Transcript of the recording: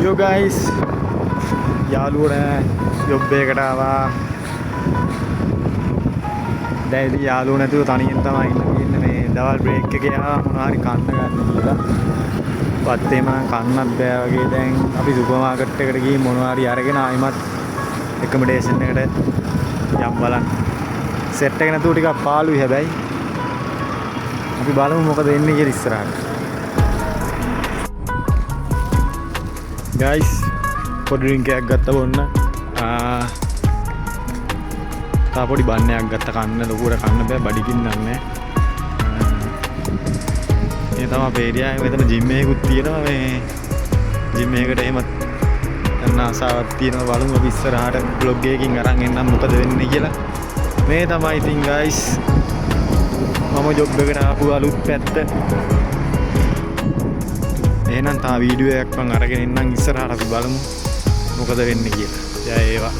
Yo guys, යාළුවෝ job එකකට ආවා. දැන් ඉතින් යාළුවෝ නැතුව තනියෙන් තමයි ඉන්නේ මේ දවල් බ්‍රේක් එකේ ආවා මොනවා හරි කන්න ගන්න කියලා. වත්තේම කන්නත් බෑ වගේ දැන් අපි සුපර් මාකට් එකට ගිහින් මොනවා හරි අරගෙන ආයිමත් එකමඩේෂන් එකට යම් බලන්න. සෙට් එක නැතුව ටිකක් පාළුයි හැබැයි. අපි බලමු මොකද වෙන්නේ කියලා ඉස්සරහට. Guys, පොඩි ඩ්‍රින්ක් එකක් ගත්ත බොන්න. තා පොඩි බන්නයක් ගත්ත කන්න ලොකුවට කන්න බෑ බඩිකින් නන්නේ. මේ තමයි පේරියාවේ මෙතන ජිම් එකකුත් තියෙනවා මේ ජිම් එකකට එහෙමත් යන්න ආසාවක් තියෙනවා බලමු අපි ඉස්සරහට බ්ලොග් එකකින් අරන් එන්නම් මොකද වෙන්නේ කියලා. මේ තමයි ඉතින් guys මම ජොබ් එකට ආපු අලුත් පැත්ත. එහෙනම් තා වීඩියෝ එකක් මම අරගෙන එන්නම් ඉස්සරහට අපි බලමු මොකද වෙන්නේ කියලා. ජය වේවා.